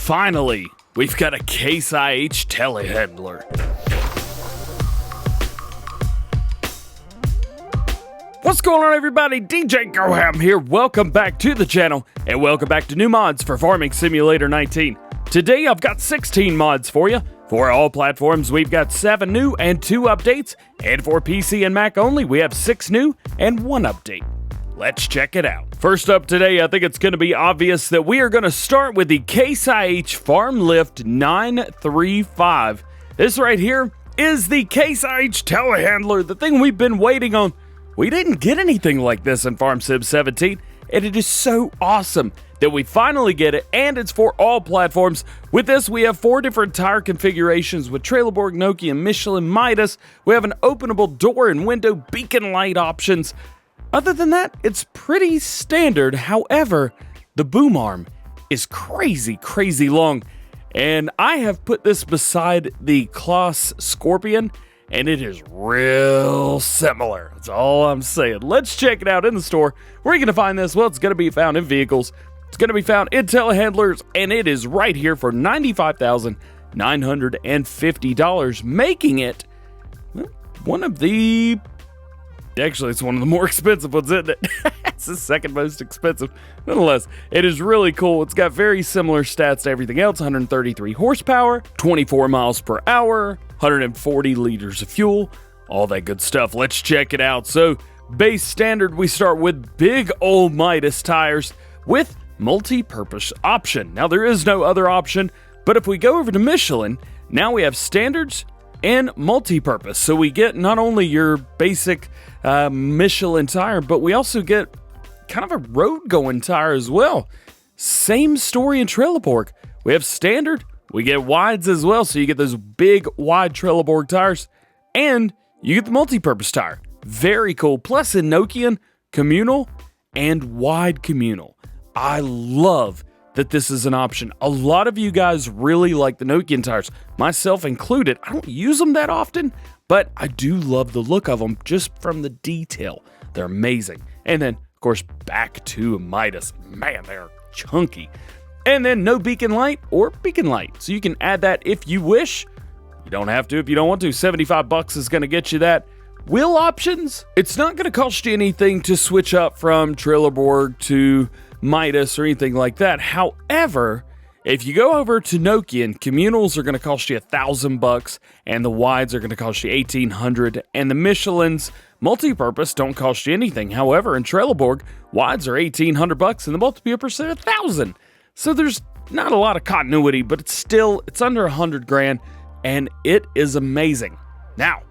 Finally, we've got a Case IH Telehandler. What's going on, everybody? DjGoHam here. Welcome back to the channel, and welcome back to new mods for Farming Simulator 19. Today, I've got 16 mods for you. For all platforms, we've got 7 new and 2 updates, and for PC and Mac only, we have 6 new and 1 update. Let's check it out. First up today, I think it's going to be obvious that we are going to start with the Case IH Farmlift 935. This right here is the Case IH Telehandler, the thing we've been waiting on. We didn't get anything like this in Farm Sim 17, and it is so awesome that we finally get it, and it's for all platforms. With this, we have 4 different tire configurations with Trelleborg, Nokia, Michelin, Midas. We have an openable door and window beacon light options. Other than that, it's pretty standard. However, the boom arm is crazy long, and I have put this beside the Kloss Scorpion, and it is real similar. That's all I'm saying. Let's check it out in the store. Where are you going to find this? Well, it's going to be found in vehicles. It's going to be found in telehandlers, and it is right here for $95,950, making it one of the... Actually, it's one of the more expensive ones, isn't it? It's the second most expensive. Nonetheless, it is really cool. It's got very similar stats to everything else. 133 horsepower, 24 miles per hour, 140 liters of fuel, all that good stuff. Let's check it out. So, base standard, we start with big old Midas tires with multi-purpose option. Now, there is no other option, but if we go over to Michelin, now we have standards and multi-purpose. So we get not only your basic Michelin tire, but we also get kind of a road-going tire as well. Same story in Trelleborg. We have standard, we get wides as well, so you get those big, wide Trelleborg tires, and you get the multi-purpose tire. Very cool. Plus in Nokian, communal, and wide communal. I love that this is an option. A lot of you guys really like the Nokian tires, myself included. I don't use them that often, but I do love the look of them just from the detail. They're amazing. And then, of course, back to Midas. Man, they're chunky. And then no beacon light or beacon light. So you can add that if you wish. You don't have to if you don't want to. $75 is going to get you that. Wheel options, it's not going to cost you anything to switch up from Trelleborg to Midas or anything like that. However, if you go over to Nokian, communals are going to cost you $1,000, and the wides are going to cost you $1,800, and the Michelin's multi-purpose don't cost you anything. However, in Trelleborg, wides are $1,800, and the multi-purpose are $1,000. So there's not a lot of continuity, but it's under $100,000, and it is amazing. Now,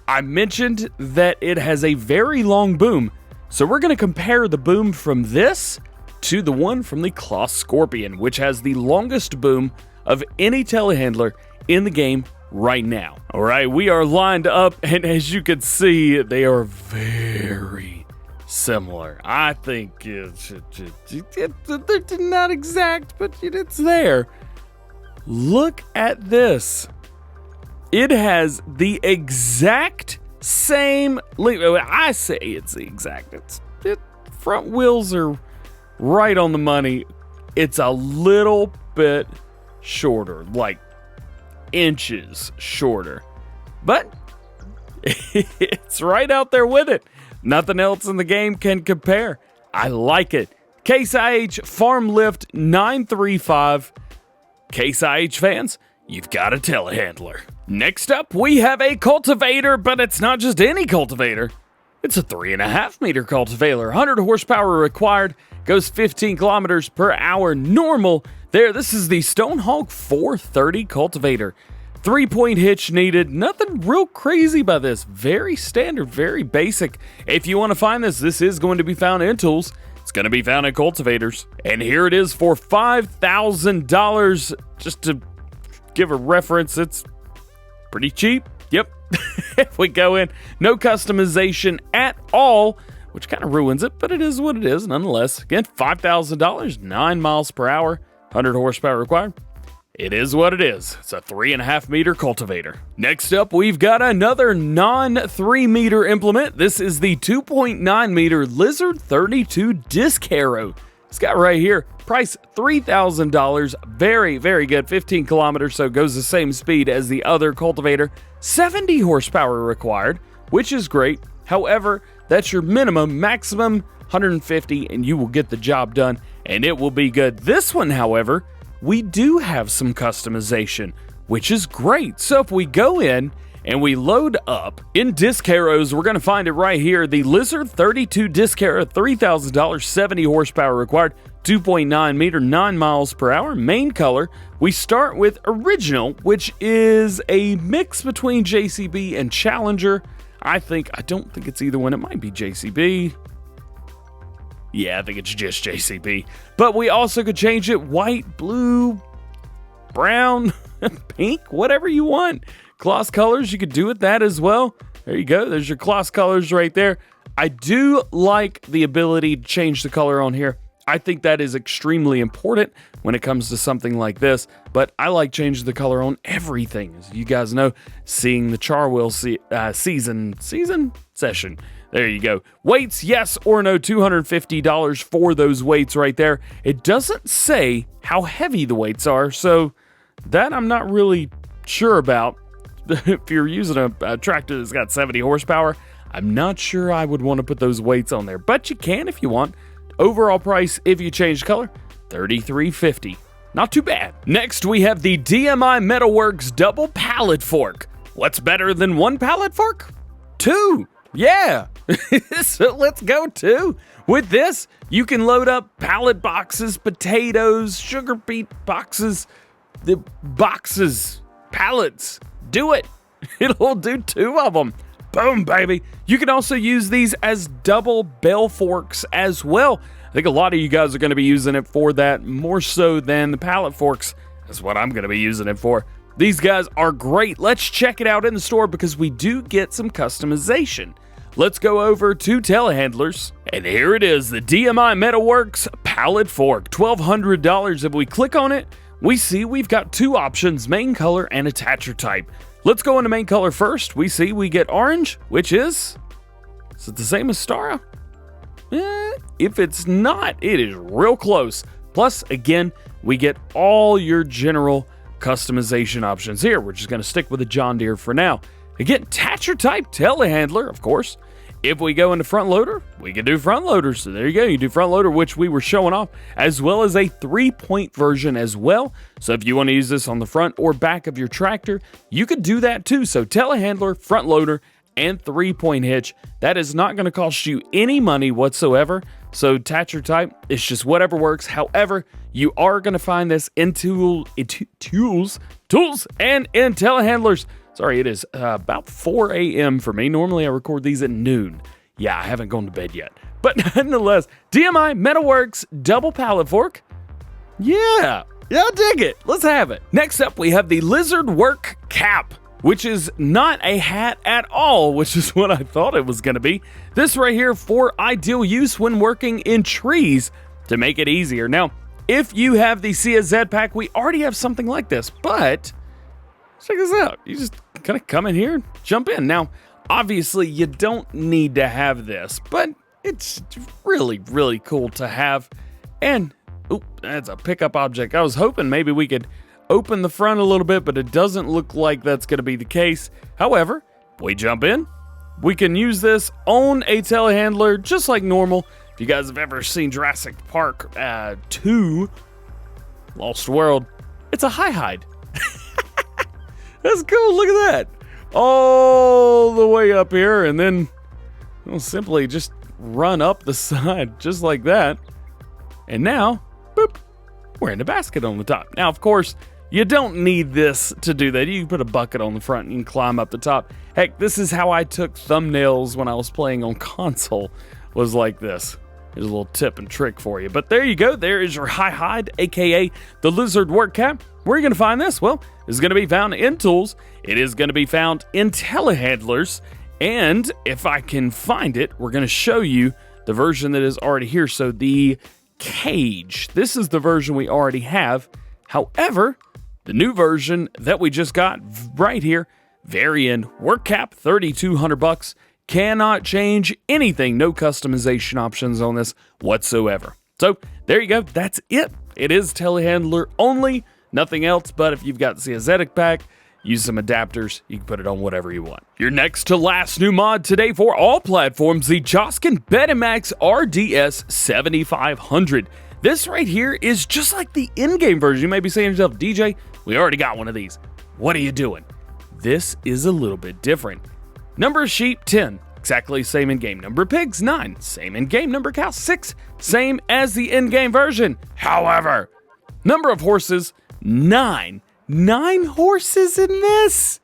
I mentioned that it has a very long boom, so we're going to compare the boom from this to the one from the Kloss Scorpion, which has the longest boom of any telehandler in the game right now. All right, we are lined up, and as you can see, they are very similar. I think they're not exact, but it's there. Look at this. It has the exact same... I say it's the exact. Front wheels are right on the money. It's a little bit shorter, like inches shorter, but it's right out there with it. Nothing else in the game can compare. I like it. Case IH Farmlift 935. Case IH fans, you've got a telehandler. Next up, we have a cultivator, but it's not just any cultivator. It's a 3.5 meter cultivator, 100 horsepower required, goes 15 kilometers per hour normal. This is the Stonehog 430 cultivator. 3-point hitch needed. Nothing real crazy by this. Very standard, very basic. If you want to find this, this is going to be found in tools. It's going to be found in cultivators. And here it is for $5,000. Just to give a reference, it's pretty cheap. Yep. If we go in, no customization at all, which kind of ruins it, but it is what it is nonetheless. Again, $5,000, 9 miles per hour, 100 horsepower required. It is what it is. It's a 3.5 meter cultivator. Next up, we've got another non-3 meter implement. This is the 2.9 meter Lizard 32 disc harrow. It's got right here, price $3,000. Very, very good. 15 kilometers, so it goes the same speed as the other cultivator. 70 horsepower required, which is great. However, that's your minimum. Maximum 150, and you will get the job done, and it will be good. This one, however, we do have some customization, which is great. So if we go in and we load up in disc Harrows, we're going to find it right here. The Lizard 32 disc Harrow, $3,000, 70 horsepower required, 2.9 meter, 9 miles per hour. Main color, we start with Original, which is a mix between JCB and Challenger. I don't think it's either one. It might be JCB. Yeah, I think it's just JCB. But we also could change it white, blue, brown, pink, whatever you want. Gloss colors, you could do with that as well. There you go. There's your gloss colors right there. I do like the ability to change the color on here. I think that is extremely important when it comes to something like this, but I like changing the color on everything. As you guys know, seeing the char wheel season session. There you go. Weights, yes or no, $250 for those weights right there. It doesn't say how heavy the weights are, so that I'm not really sure about. If you're using a tractor that's got 70 horsepower, I'm not sure I would want to put those weights on there, but you can if you want. Overall price, if you change color, $33.50. Not too bad. Next, we have the DMI Metalworks Double Palletfork. What's better than one Palletfork? Two. Yeah. So let's go two. With this, you can load up pallet boxes, potatoes, sugar beet boxes, the boxes, pallets. Do it. It'll do two of them. Boom, baby. You can also use these as double bell forks as well. I think a lot of you guys are going to be using it for that more so than the pallet forks. That's what I'm going to be using it for. These guys are great. Let's check it out in the store because we do get some customization. Let's go over to Telehandlers. And here it is, the DMI Metalworks Palletfork, $1,200. If we click on it, we see we've got two options, main color and attacher type. Let's go into main color first. We see we get orange, which is it the same as Stara? If it's not, it is real close. Plus, again, we get all your general customization options here. We're just going to stick with the John Deere for now. Again, attacher type telehandler, of course. If we go into front loader, we can do front loaders. So there you go. You do front loader, which we were showing off, as well as a 3-point version as well. So if you want to use this on the front or back of your tractor, you could do that too. So telehandler, front loader, and 3-point hitch. That is not going to cost you any money whatsoever. So attacher type, it's just whatever works. However, you are going to find this in tools and in telehandlers. Sorry, it is about 4 a.m. for me. Normally, I record these at noon. Yeah, I haven't gone to bed yet. But nonetheless, DMI Metalworks Double Palletfork. Yeah, I dig it. Let's have it. Next up, we have the Lizard WorkCap, which is not a hat at all, which is what I thought it was going to be. This right here for ideal use when working in trees to make it easier. Now, if you have the CSZ pack, we already have something like this, but check this out. You just kind of come in here, jump in. Now, obviously, you don't need to have this, but it's really, really cool to have. And, oop, that's a pickup object. I was hoping maybe we could open the front a little bit, but it doesn't look like that's going to be the case. However, we jump in. We can use this on a telehandler just like normal. If you guys have ever seen Jurassic Park 2, Lost World, it's a high-hide. That's cool. Look at that. All the way up here, and then we'll simply just run up the side just like that. And now, boop, we're in the basket on the top. Now, of course, you don't need this to do that. You can put a bucket on the front and you can climb up the top. Heck, this is how I took thumbnails when I was playing on console, was like this. Here's a little tip and trick for you. But there you go. There is your high hide, aka the Lizard WorkCap. Where are you going to find this? Well, it's going to be found in tools. It is going to be found in telehandlers. And if I can find it, we're going to show you the version that is already here. So the cage. This is the version we already have. However, the new version that we just got right here, variant WorkCap, $3,200. Cannot change anything. No customization options on this whatsoever. So there you go. That's it. It is telehandler only, nothing else. But if you've got the Asiatic pack, use some adapters, you can put it on whatever you want. Your next to last new mod today for all platforms, the Joskin Betimax RDS 7500. This right here is just like the in-game version. You may be saying to yourself, DJ, we already got one of these. What are you doing? This is a little bit different. Number of sheep, 10. Exactly same in-game. Number of pigs, 9. Same in-game. Number of cows, 6. Same as the in-game version. However, number of horses, 9. 9 horses in this?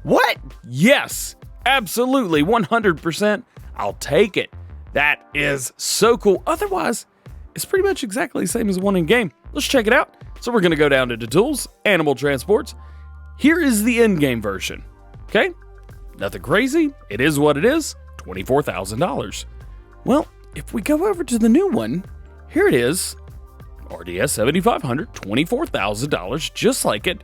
What? Yes, absolutely, 100%. I'll take it. That is so cool. Otherwise, it's pretty much exactly the same as one in-game. Let's check it out. So we're going to go down to the tools, animal transports. Here is the in-game version. Okay, nothing crazy. It is what it is, $24,000. Well, if we go over to the new one, here it is. RDS 7500, $24,000, just like it.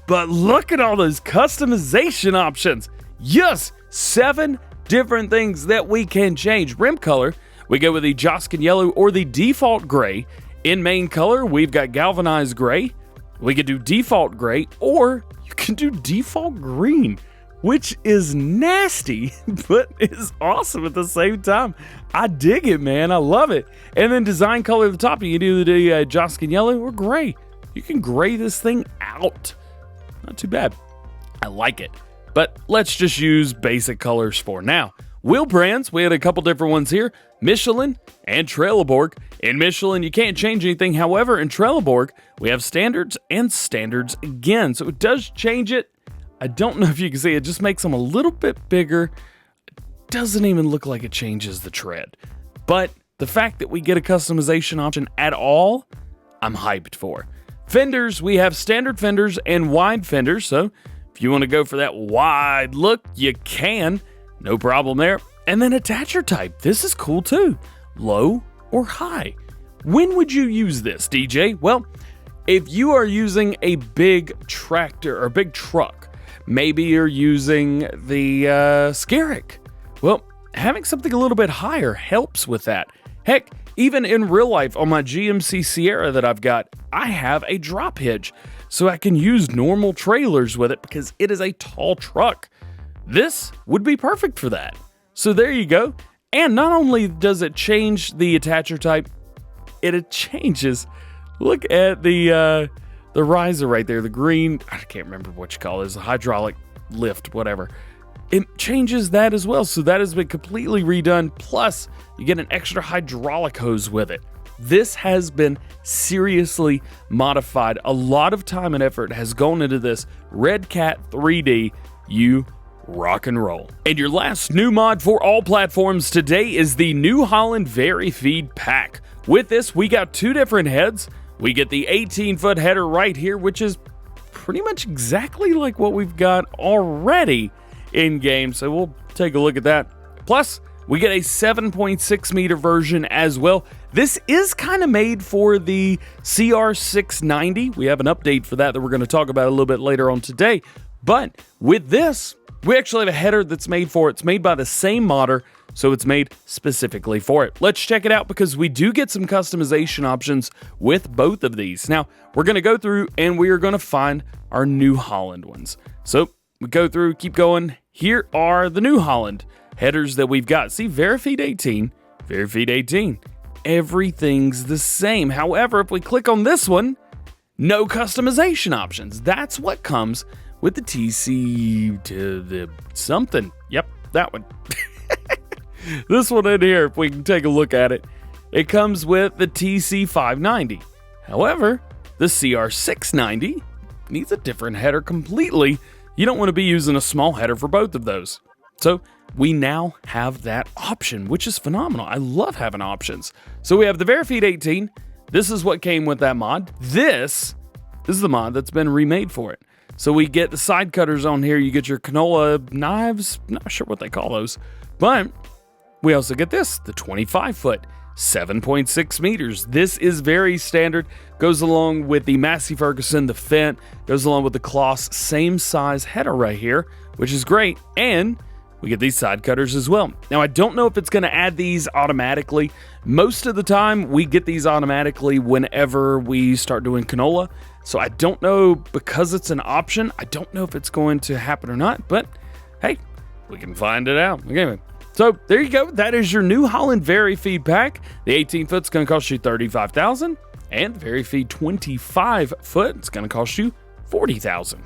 But look at all those customization options. Yes, 7 different things that we can change. Rim color, we go with the Joskin yellow or the default gray. In main color, we've got galvanized gray. We could do default gray, or you can do default green, which is nasty, but is awesome at the same time. I dig it, man. I love it. And then design color at the top, you can do the Joskin yellow or gray. You can gray this thing out. Not too bad. I like it. But let's just use basic colors for now. Wheel brands, we had a couple different ones here. Michelin and Trelleborg. In Michelin, you can't change anything. However, in Trelleborg, we have standards and standards again. So it does change it. I don't know if you can see it. Just makes them a little bit bigger. It doesn't even look like it changes the tread. But the fact that we get a customization option at all, I'm hyped for. Fenders, we have standard fenders and wide fenders. So if you want to go for that wide look, you can. No problem there. And then attacher type. This is cool too. Low or high. When would you use this, DJ? Well, if you are using a big tractor or big truck, maybe you're using the Skerrick. Well, having something a little bit higher helps with that. Heck, even in real life on my GMC Sierra that I've got, I have a drop hitch. So I can use normal trailers with it because it is a tall truck. This would be perfect for that. So there you go. And not only does it change the attacher type, it changes. Look at the riser right there, the green, I can't remember what you call it, it's a hydraulic lift, whatever. It changes that as well. So that has been completely redone. Plus, you get an extra hydraulic hose with it. This has been seriously modified. A lot of time and effort has gone into this. Red Cat 3D, you rock and roll. And your last new mod for all platforms today is the new Holland Varifeed pack. With this, we got 2 different heads. We get the 18-foot header right here, which is pretty much exactly like what we've got already in game. So we'll take a look at that. Plus, we get a 7.6 meter version as well. This is kind of made for the CR690. We have an update for that we're going to talk about a little bit later on today. But with this, we actually have a header that's made for it. It's made by the same modder, so it's made specifically for it. Let's check it out because we do get some customization options with both of these. Now, we're going to go through and we are going to find our New Holland ones. So we go through, keep going. Here are the New Holland headers that we've got. See, Varifeed 18, Varifeed 18. Everything's the same. However, if we click on this one, no customization options. That's what comes with the TC to the something. Yep, that one. This one in here, if we can take a look at it, it comes with the TC590. However, the CR690 needs a different header completely. You don't want to be using a small header for both of those. So we now have that option, which is phenomenal. I love having options. So we have the Varifeed 18. This is what came with that mod. This is the mod that's been remade for it. So we get the side cutters on here. You get your canola knives. Not sure what they call those. But we also get this, the 25-foot, 7.6 meters. This is very standard. Goes along with the Massey Ferguson, the Fent. Goes along with the Kloss, same size header right here, which is great. And we get these side cutters as well. Now, I don't know if it's going to add these automatically. Most of the time, we get these automatically whenever we start doing canola. So I don't know, because it's an option, I don't know if it's going to happen or not, but hey, we can find it out. Okay, so there you go. That is your new Holland Varifeed pack. The 18-foot's going to cost you $35,000, and the Varifeed 25-foot, it's going to cost you $40,000.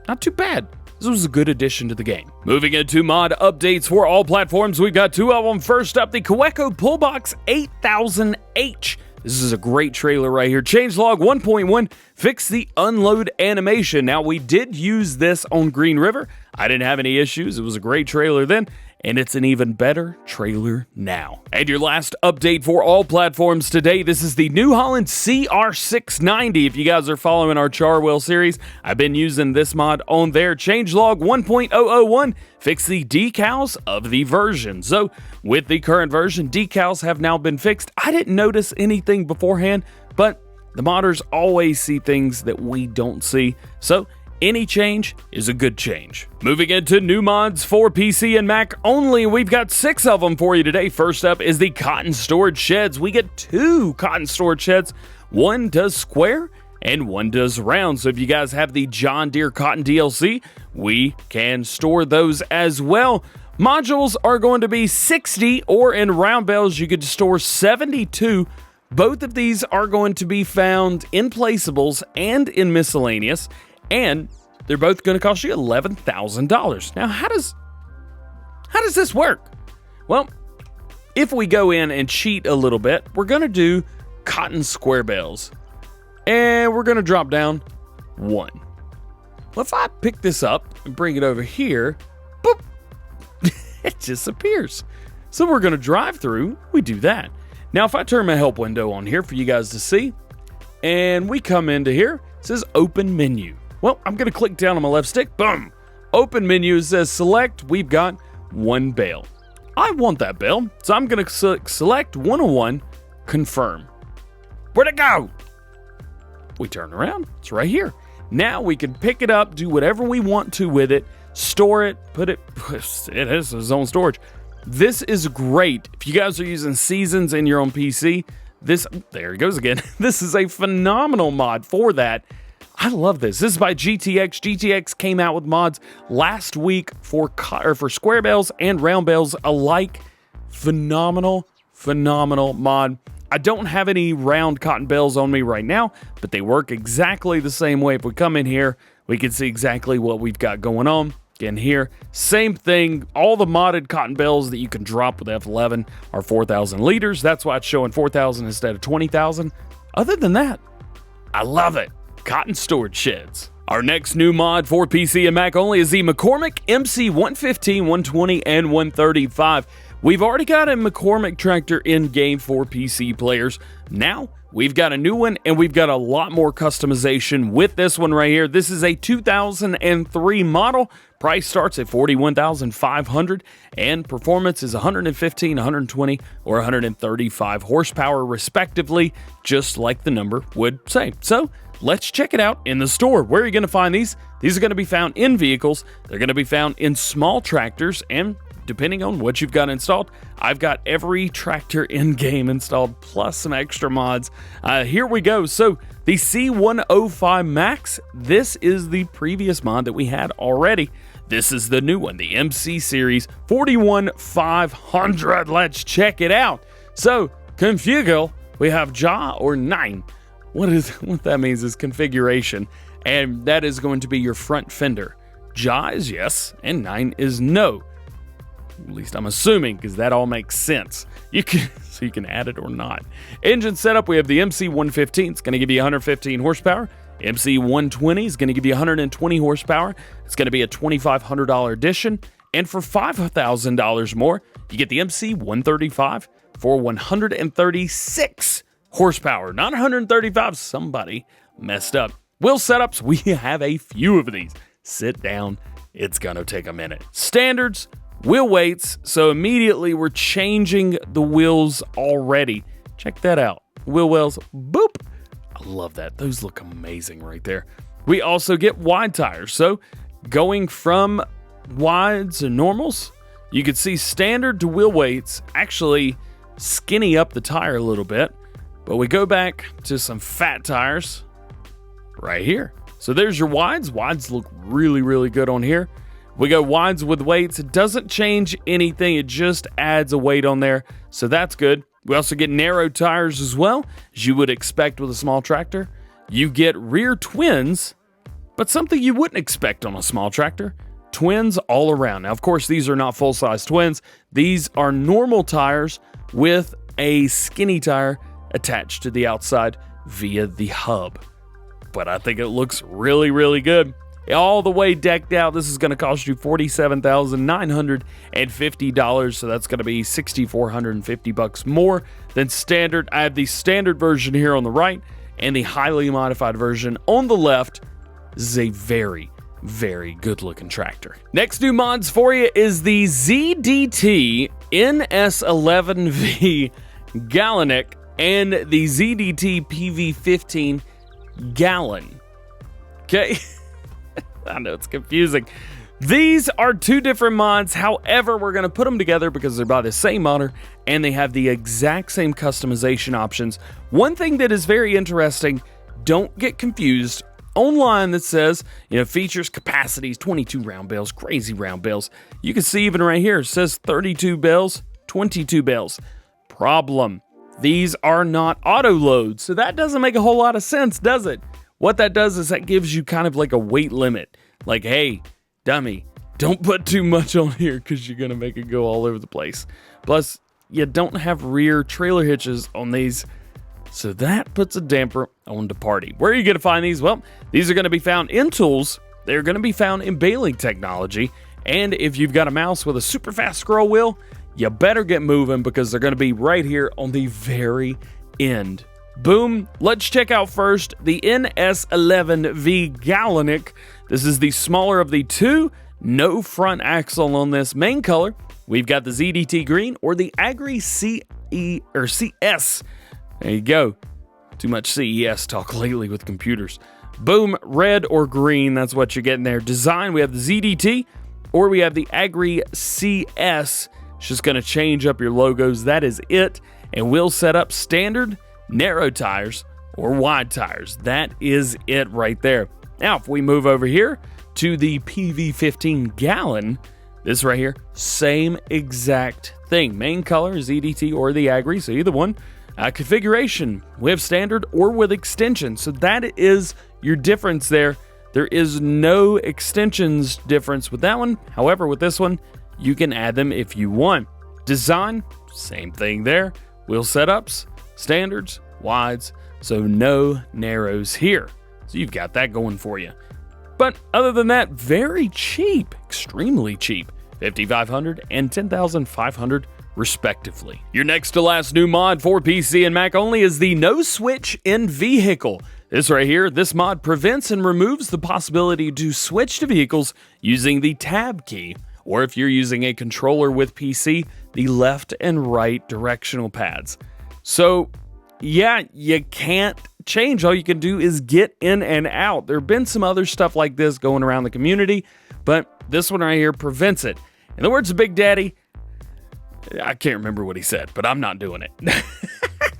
Not too bad. This was a good addition to the game. Moving into mod updates for all platforms, we've got two of them. First up, the Kaweco PullBox 8000H. This is a great trailer right here. Changelog 1.1, fix the unload animation. Now, we did use this on Green River. I didn't have any issues. It was a great trailer then, and it's an even better trailer now. And your last update for all platforms today, this is the New Holland CR690. If you guys are following our Charwell series, I've been using this mod on there. Changelog 1.001, fix the decals of the version. So, with the current version, decals have now been fixed. I didn't notice anything beforehand, but the modders always see things that we don't see. So, any change is a good change. Moving into new mods for PC and Mac only, we've got 6 of them for you today. First up is the cotton storage sheds. We get 2 cotton storage sheds. One does square and one does round. So if you guys have the John Deere Cotton DLC, we can store those as well. Modules are going to be 60, or in round bales, you could store 72. Both of these are going to be found in placeables and in miscellaneous, and they're both going to cost you $11,000. Now, how does this work? Well, if we go in and cheat a little bit, we're going to do cotton square bales, and we're going to drop down 1. Well, if I pick this up and bring it over here, boop, it disappears. So we're going to drive through, we do that. Now, if I turn my help window on here for you guys to see, and we come into here, it says open menu. Well, I'm going to click down on my left stick, boom. Open menu says select, we've got 1 bale. I want that bale, so I'm going to select 101, confirm. Where'd it go? We turn around, it's right here. Now we can pick it up, do whatever we want to with it, store it, it has its own storage. This is great. If you guys are using seasons in your own PC, there it goes again. This is a phenomenal mod for that. I love this. This is by GTX. GTX came out with mods last week for square bales and round bales alike. Phenomenal mod. I don't have any round cotton bales on me right now, but they work exactly the same way. If we come in here, we can see exactly what we've got going on. Again here, same thing. All the modded cotton bales that you can drop with F11 are 4,000 liters. That's why it's showing 4,000 instead of 20,000. Other than that, I love it. Cotton storage sheds. Our next new mod for PC and Mac only is the McCormick MC 115, 120, and 135. We've already got a McCormick tractor in game for PC players. Now, we've got a new one, and we've got a lot more customization with this one right here. This is a 2003 model. Price starts at $41,500, and performance is 115, 120, or 135 horsepower, respectively, just like the number would say. So, let's check it out in the store. Where are you going to find these? These are going to be found in vehicles. They're going to be found in small tractors, and depending on what you've got installed, I've got every tractor in game installed, plus some extra mods. Here we go. So the C105 Max, this is the previous mod that we had already. This is the new one, the MC Series 41500. Let's check it out. So configure, we have Ja or 9. What that means is configuration, and that is going to be your front fender. Ja is yes, and 9 is no. At least I'm assuming, because that all makes sense. You can add it or not. Engine setup, we have the MC 115. It's going to give you 115 horsepower. MC 120 is going to give you 120 horsepower. It's going to be a $2,500 addition. And for $5,000 more, you get the MC 135 for 136 horsepower. Not 135. Somebody messed up. Wheel setups, we have a few of these. Sit down. It's going to take a minute. Standards. Wheel weights, so immediately we're changing the wheels already. Check that out. Wheel wells, boop. I love that. Those look amazing right there. We also get wide tires. So going from wides and normals, You can see standard to wheel weights actually skinny up the tire a little bit, but we go back to some fat tires right here. So there's your wides. Wides look really, really good on here. We go wides with weights. It doesn't change anything. It just adds a weight on there. So that's good. We also get narrow tires as well, as you would expect with a small tractor. You get rear twins, but something you wouldn't expect on a small tractor. Twins all around. Now, of course, these are not full-size twins. These are normal tires with a skinny tire attached to the outside via the hub. But I think it looks really, really good. All the way decked out, this is going to cost you $47,950, so that's going to be $6,450 more than standard. I have the standard version here on the right and the highly modified version on the left. This is a very, very good looking tractor. Next new mods for you is the ZDT NS11V Galvanic and the ZDT PV15 Gallon. Okay. I know it's confusing. These are two different mods. However, we're going to put them together because they're by the same modder and they have the exact same customization options. One thing that is very interesting, don't get confused. Online that says, features, capacities, 22 round bales, crazy round bales. You can see even right here, it says 32 bales, 22 bales. Problem, these are not auto loads. So that doesn't make a whole lot of sense, does it? What that does is that gives you kind of like a weight limit. Like, hey, dummy, don't put too much on here because you're going to make it go all over the place. Plus, you don't have rear trailer hitches on these, so that puts a damper on the party. Where are you going to find these? Well, these are going to be found in tools. They're going to be found in baling technology. And if you've got a mouse with a super fast scroll wheel, you better get moving because they're going to be right here on the very end. Boom. Let's check out first the NS11V Galvanic. This is the smaller of the two. No front axle on this. Main color, we've got the ZDT green or the Agri CS. There you go. Too much CES talk lately with computers. Boom, red or green. That's what you're getting there. Design, we have the ZDT or we have the Agri CS. It's just going to change up your logos. That is it. And we'll set up standard, narrow tires, or wide tires. That is it right there. Now, if we move over here to the PV15 Gallon, this right here, same exact thing. Main color is ZDT or the Agri, so either one. Configuration, we have standard or with extension. So that is your difference there. There is no extensions difference with that one. However, with this one, you can add them if you want. Design, same thing there. Wheel setups, standards, wides, so no narrows here. So you've got that going for you. But other than that, very cheap, extremely cheap. $5,500 and $10,500 respectively. Your next to last new mod for PC and Mac only is the No Switch in Vehicle. This right here, this mod prevents and removes the possibility to switch to vehicles using the tab key, or if you're using a controller with PC, the left and right directional pads. So yeah, you can't change. All you can do is get in and out. There have been some other stuff like this going around the community, but this one right here prevents it. In the words of Big Daddy, I can't remember what he said, but I'm not doing it.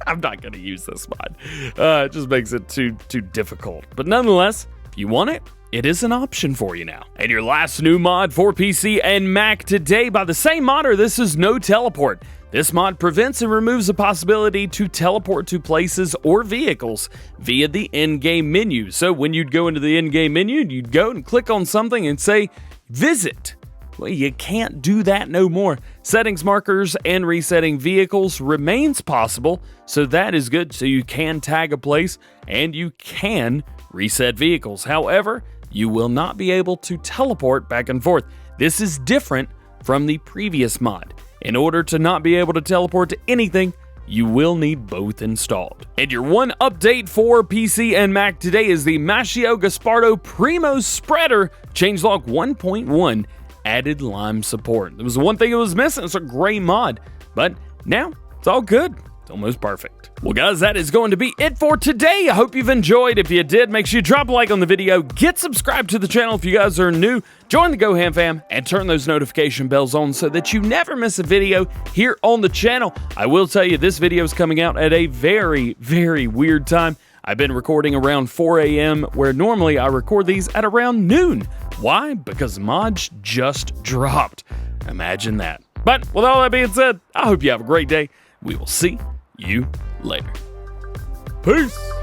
I'm not going to use this mod. It just makes it too difficult. But nonetheless, if you want it, it is an option for you now. And your last new mod for PC and Mac today by the same modder, this is No Teleport. This mod prevents and removes the possibility to teleport to places or vehicles via the in-game menu. So when you'd go into the in-game menu, you'd go and click on something and say, visit. Well, you can't do that no more. Settings, markers, and resetting vehicles remains possible, so that is good. So you can tag a place and you can reset vehicles. However, you will not be able to teleport back and forth. This is different from the previous mod. In order to not be able to teleport to anything, you will need both installed. And your one update for PC and Mac today is the Machio Gaspardo Primo Spreader Changelog 1.1 added lime support. There was one thing it was missing. It's a gray mod, but now it's all good. It's almost perfect. Well, guys, that is going to be it for today. I hope you've enjoyed. If you did, make sure you drop a like on the video. Get subscribed to the channel if you guys are new. Join the GoHamFam and turn those notification bells on so that you never miss a video here on the channel. I will tell you, this video is coming out at a very, very weird time. I've been recording around 4 a.m. where normally I record these at around noon. Why? Because mods just dropped. Imagine that. But with all that being said, I hope you have a great day. We will see you later. Peace.